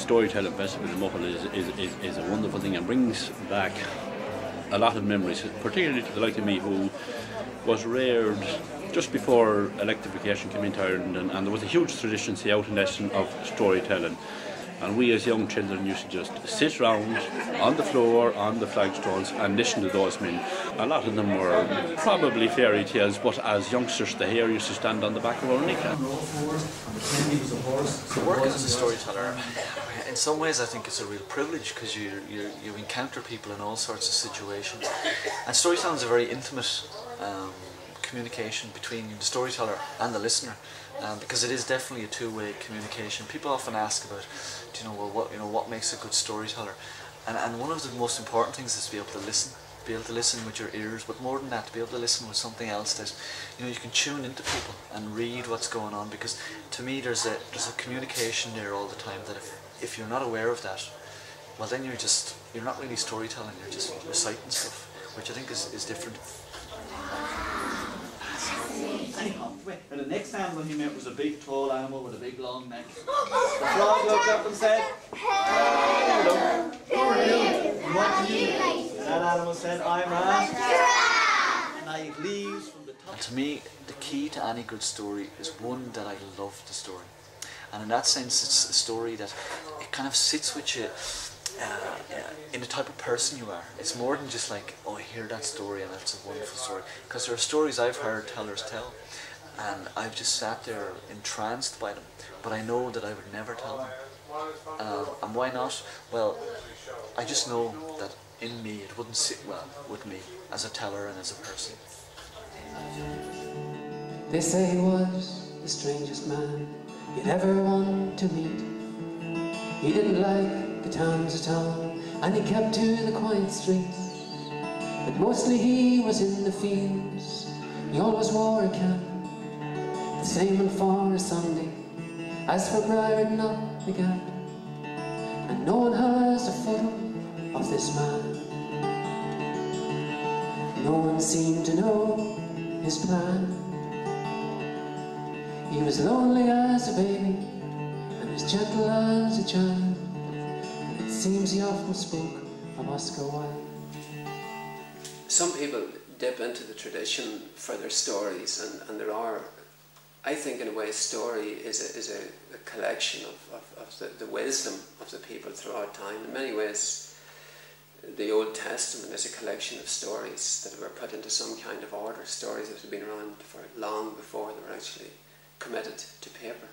Storytelling Festival in Mohill is a wonderful thing and brings back a lot of memories, particularly to the like of me who was reared just before electrification came into Ireland, and there was a huge tradition, say, out in Essen of storytelling. And we as young children used to just sit round on the floor, on the flagstones, and listen to those men. A lot of them were probably fairy tales, but as youngsters the hair used to stand on the back of our neck. So working as a storyteller, in some ways I think it's a real privilege, because you encounter people in all sorts of situations. And storytelling is a very intimate communication between the storyteller and the listener. Because it is definitely a two-way communication. People often ask about, what makes a good storyteller? And one of the most important things is to be able to listen. Be able to listen with your ears, but more than that, to be able to listen with something else that, you can tune into people and read what's going on. Because to me, there's a communication there all the time that if you're not aware of that, well then you're not really storytelling. You're just reciting stuff, which I think is different. Anyhow, and the next animal he met was a big, tall animal with a big, long neck. The frog looked up and said, "Hello, who are you? And what do you like?" That animal said, "I'm a giraffe, and I eat leaves from the top." And to me, the key to any good story is one that I love the story. And in that sense, it's a story that it kind of sits with you in the type of person you are. It's more than just like, oh, I hear that story and that's a wonderful story. Because there are stories I've heard tellers tell, and I've just sat there entranced by them, but I know that I would never tell them. And why not? Well, I just know that in me it wouldn't sit well with me as a teller and as a person. They say he was the strangest man you'd ever want to meet. He didn't like the towns at all, and he kept to the quiet streets. But mostly he was in the fields. He always wore a cap, the same one for a Sunday as for riding up the gap. And no one has a photo of this man. No one seemed to know his plan. He was lonely as a baby and as gentle as a child. It seems he often spoke of Oscar Wilde. Some people dip into the tradition for their stories, and there are, I think in a way, a story is a collection of the wisdom of the people throughout time. In many ways, the Old Testament is a collection of stories that were put into some kind of order, stories that have been around for long before they were actually committed to paper.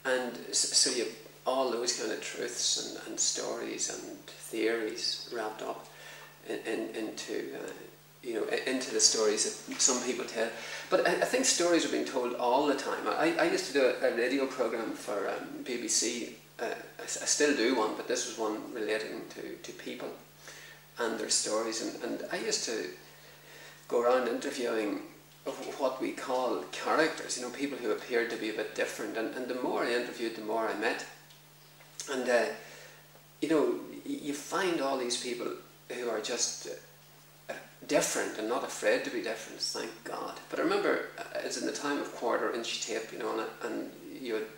And so you have all those kind of truths and stories and theories wrapped up into the stories that some people tell. But I think stories are being told all the time. I used to do a radio programme for BBC. I still do one, but this was one relating to people and their stories. And I used to go around interviewing what we call characters, people who appeared to be a bit different. And the more I interviewed, the more I met. And, you find all these people who are just different and not afraid to be different, thank God. But I remember it's in the time of quarter-inch tape, and you would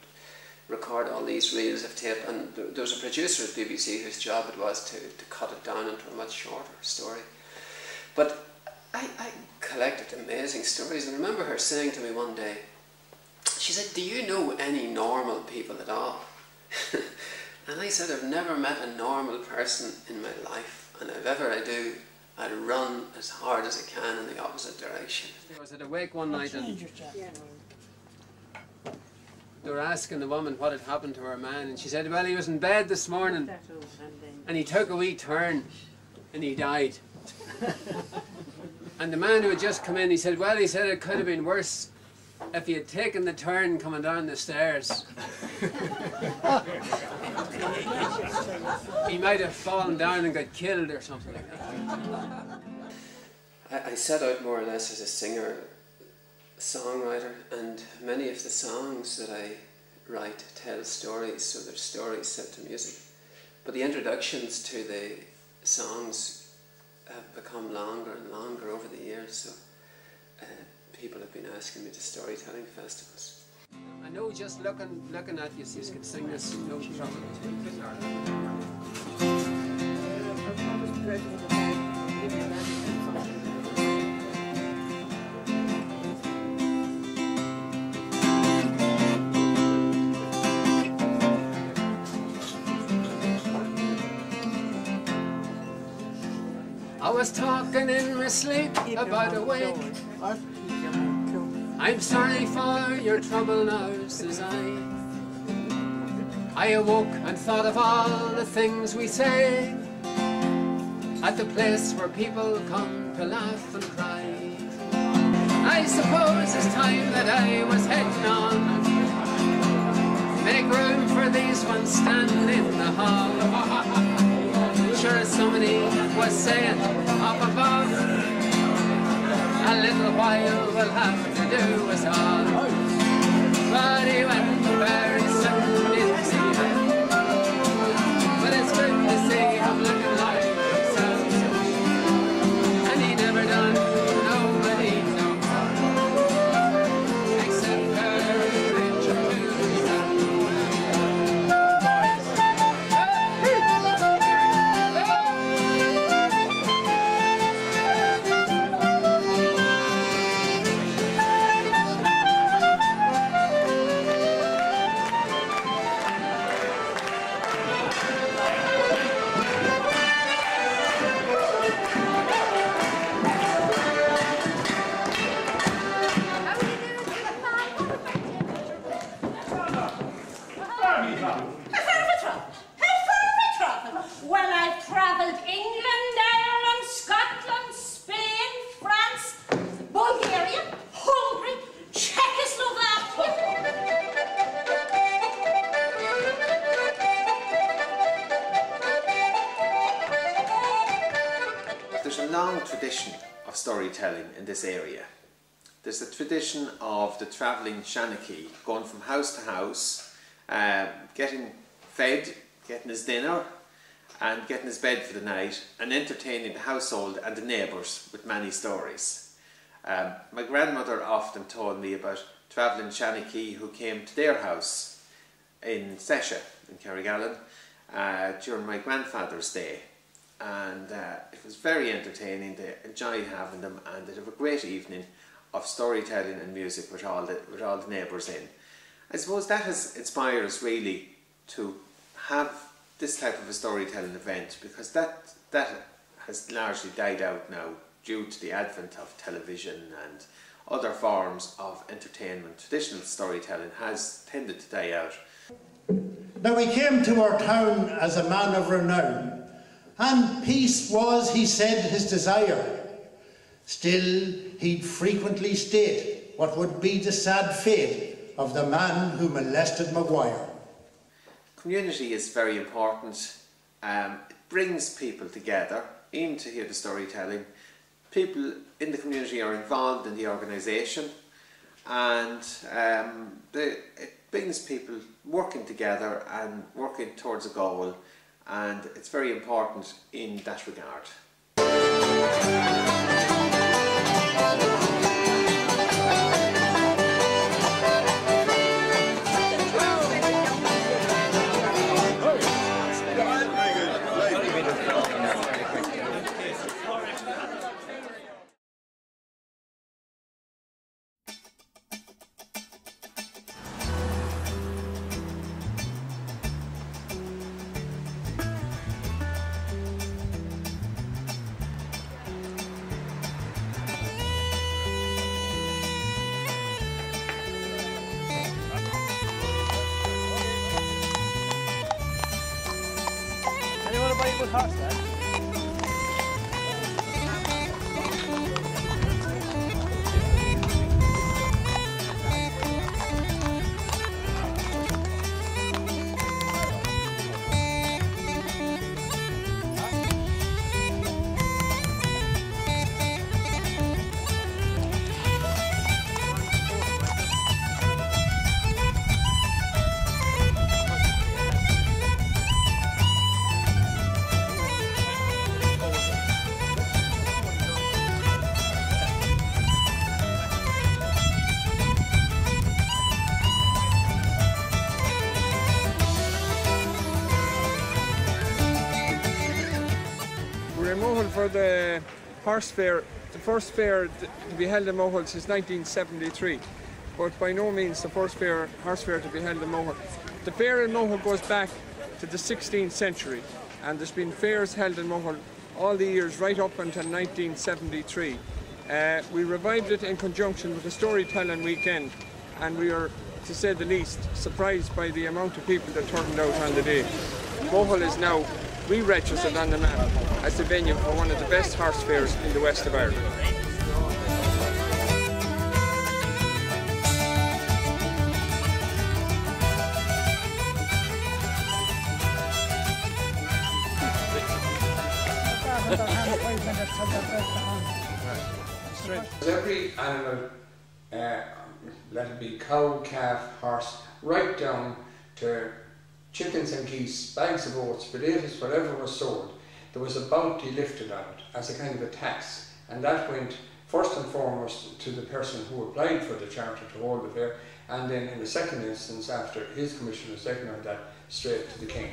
record all these reels of tape, and there was a producer at BBC whose job it was to cut it down into a much shorter story. But I collected amazing stories, and I remember her saying to me one day, she said, "Do you know any normal people at all?" And I said, "I've never met a normal person in my life, and if ever I do, I'd run as hard as I can in the opposite direction." I was at a wake one night and they were asking the woman what had happened to her man, and she said, "Well, he was in bed this morning and he took a wee turn and he died." And the man who had just come in, he said, "Well, he said it could have been worse if he had taken the turn coming down the stairs. He might have fallen down and got killed or something like that." I set out more or less as a singer, songwriter, and many of the songs that I write tell stories, so they're stories set to music. But the introductions to the songs have become longer and longer over the years, so people have been asking me to storytelling festivals. I know just looking at you can sing this, no trouble. I was talking in my sleep about a week. I'm sorry for your trouble now, says I awoke and thought of all the things we say at the place where people come to laugh and cry. I suppose it's time that I was heading on. Make room for these ones standing in the hall. Sure as somebody was saying up above, a little while we'll have to do us all. But he went very soon, didn't see him. But it's good to see him looking like himself. And he never done nobody no harm, except courage to himself. Well, I've travelled England, Ireland, Scotland, Spain, France, Bulgaria, Hungary, Czechoslovakia. There's a long tradition of storytelling in this area. There's the tradition of the travelling shanachie, going from house to house, getting fed, getting his dinner and getting his bed for the night, and entertaining the household and the neighbours with many stories. My grandmother often told me about travelling shanachie who came to their house in Sesha in Carrigallen during my grandfather's day, and it was very entertaining. They enjoyed having them, and they'd have a great evening of storytelling and music with all the neighbours in. I suppose that has inspired us really to have this type of a storytelling event, because that has largely died out now due to the advent of television and other forms of entertainment. Traditional storytelling has tended to die out. Now he came to our town as a man of renown, and peace was, he said, his desire. Still, he'd frequently state what would be the sad fate of the man who molested Maguire. Community is very important. It brings people together in to hear the storytelling. People in the community are involved in the organisation, and it brings people working together and working towards a goal, and it's very important in that regard. the horse fair, the first fair to be held in Mohill since 1973, but by no means the first horse fair to be held in Mohill. The fair in Mohill goes back to the 16th century, and there's been fairs held in Mohill all the years right up until 1973. We revived it in conjunction with the storytelling weekend, and we are, to say the least, surprised by the amount of people that turned out on the day. Mohill is now re-registered on the map as the venue for one of the best horse fairs in the west of Ireland. Every animal, let it be cow, calf, horse, right down to chickens and geese, bags of oats, potatoes, whatever was sold, there was a bounty lifted on it as a kind of a tax, and that went first and foremost to the person who applied for the charter to hold the fair, and then in the second instance, after his commission was taken on that, straight to the king.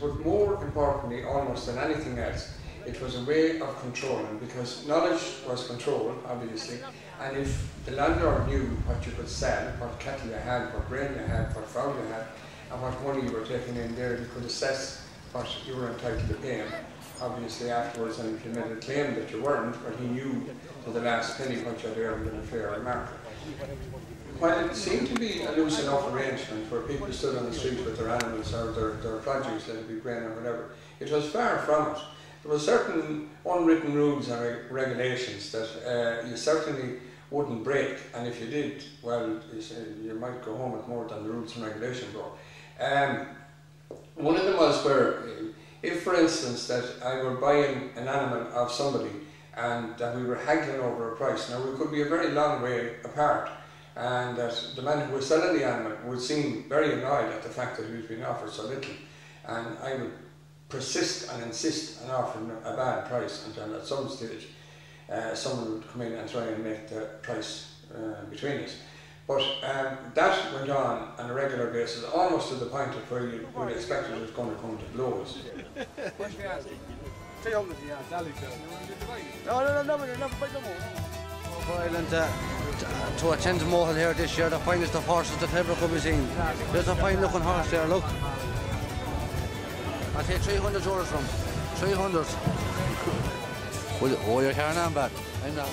But more importantly, almost than anything else, it was a way of controlling, because knowledge was control, obviously, and if the landlord knew what you could sell, what cattle you had, what grain you had, what fowl you had, and what money you were taking in there, you could assess what you were entitled to pay him. Obviously afterwards, and if you made a claim that you weren't, but he knew to the last penny what you had earned in a fair market. While it seemed to be a loose enough arrangement where people stood on the street with their animals or their produce, let it be grain or whatever, it was far from it. There were certain unwritten rules and regulations that you certainly wouldn't break, and if you did, well, you might go home with more than the rules and regulations were. One of them was where, if for instance that I were buying an animal of somebody and that we were haggling over a price, now we could be a very long way apart, and that the man who was selling the animal would seem very annoyed at the fact that he was being offered so little, and I would persist and insist on offering a bad price until at some stage someone would come in and try and make the price between us. But that went on a regular basis, almost to the point of where you would expect it was going to come to blows. Ireland to attend Mohill here this year, the finest of horses that ever could be seen. There's a fine looking horse there, look. I'll take 300 euros from 300. Oh, you're carrying on bad. I'm not.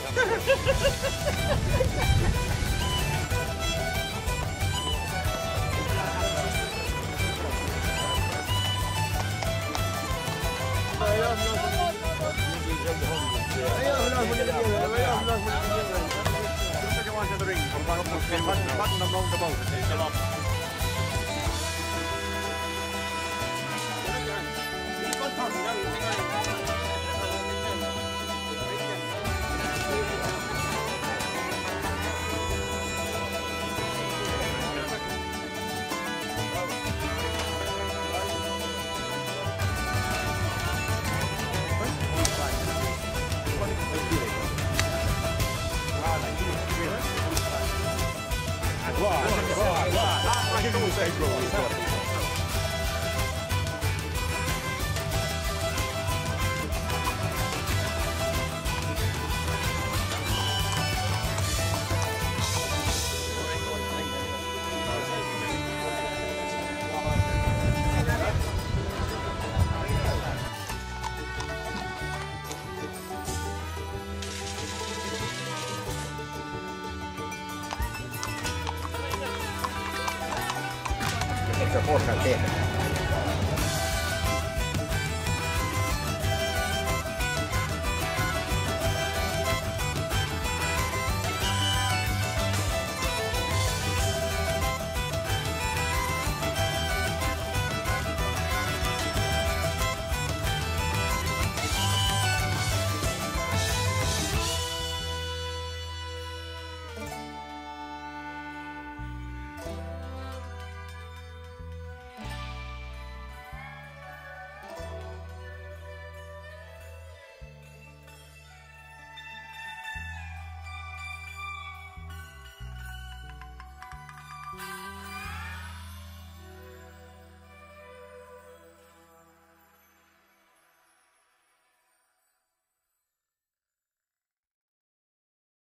Porta